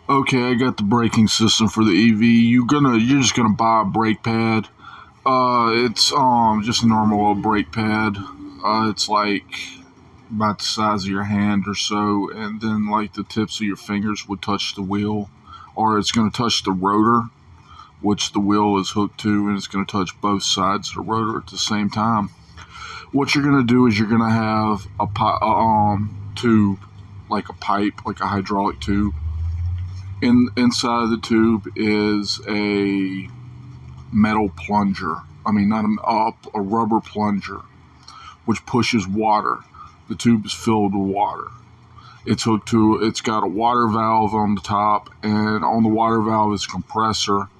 Okay, I got the braking system for the EV. You're just gonna buy a brake pad. It's just a normal old brake pad. It's like about the size of your hand or so, and then like the tips of your fingers would touch the wheel, or it's gonna touch the rotor, which the wheel is hooked to, and it's gonna touch both sides of the rotor at the same time. What you're gonna do is you're gonna have tube, like a pipe, like a hydraulic tube. Inside of the tube is a metal plunger. I mean, not a rubber plunger, which pushes water. The tube is filled with water. It's got a water valve on the top, and on the water valve is a compressor.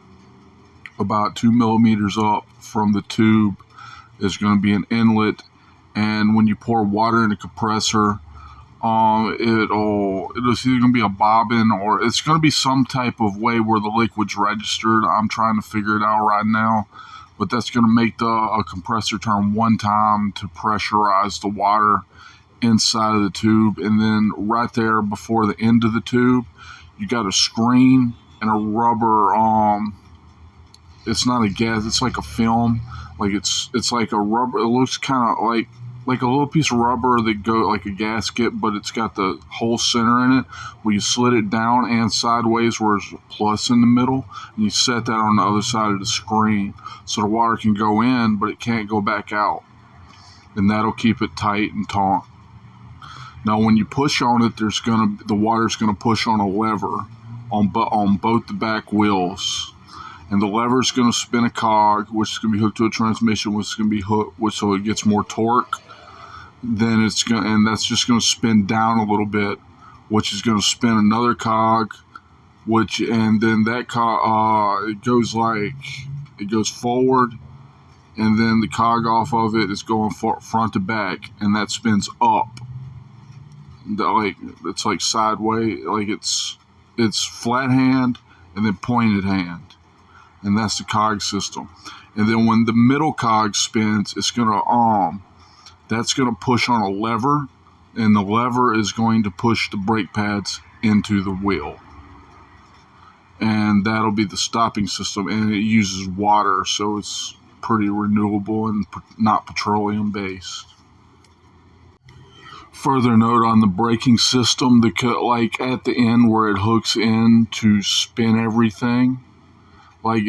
About 2 millimeters up from the tube is going to be an inlet, and when you pour water in the compressor, it's either going to be a bobbin or it's going to be some type of way where the liquid's registered. I'm trying to figure it out right now, but that's going to make a compressor turn one time to pressurize the water inside of the tube. And then right there before the end of the tube, you got a screen and a rubber, it's not a gas, it's like a film. Like it's like a rubber, it looks kind of like a little piece of rubber that go like a gasket, but it's got the whole center in it where you slit it down and sideways where there's a plus in the middle, and you set that on the other side of the screen so the water can go in but it can't go back out, and that'll keep it tight and taut. Now when you push on it, the water's gonna push on a lever on both the back wheels, and the lever's going to spin a cog, which is going to be hooked to a transmission, which is going to be hooked, so it gets more torque. Then and that's just going to spin down a little bit, which is going to spin another cog, and then that cog, it goes forward, and then the cog off of it is going front to back, and that spins up. It's like sideways, like it's flat hand and then pointed hand. And that's the cog system. And then when the middle cog spins, that's gonna push on a lever, and the lever is going to push the brake pads into the wheel, and that'll be the stopping system. And it uses water, so it's pretty renewable and not petroleum based. Further note on the braking system, like at the end where it hooks in to spin everything, like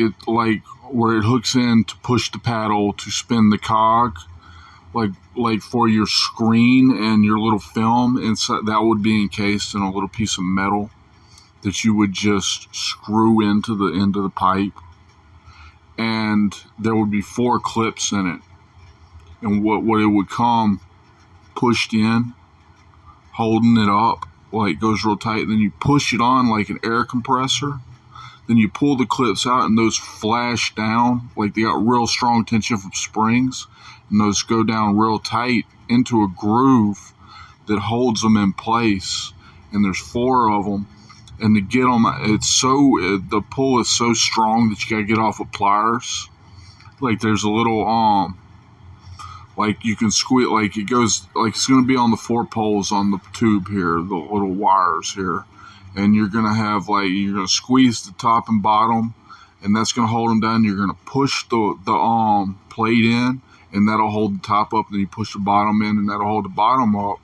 where it hooks in to push the paddle to spin the cog, like for your screen and your little film inside, that would be encased in a little piece of metal that you would just screw into the end of the pipe, and there would be 4 clips in it, and what it would come pushed in, holding it up, like goes real tight, and then you push it on like an air compressor. Then you pull the clips out, and those flash down, like they got real strong tension from springs, and those go down real tight into a groove that holds them in place. And there's 4 of them, and to get them, the pull is so strong that you gotta get off with pliers. Like there's a little like you can squeeze, like it goes, like it's gonna be on the 4 poles on the tube here, the little wires here. And you're going to squeeze the top and bottom, and that's going to hold them down. You're going to push the plate in, and that'll hold the top up. Then you push the bottom in, and that'll hold the bottom up.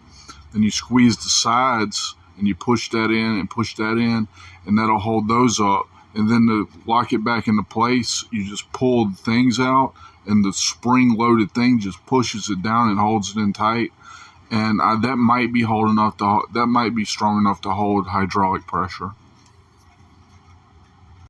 Then you squeeze the sides, and you push that in and push that in, and that'll hold those up. And then to lock it back into place, you just pull the things out, and the spring-loaded thing just pushes it down and holds it in tight. And that might be strong enough to hold hydraulic pressure.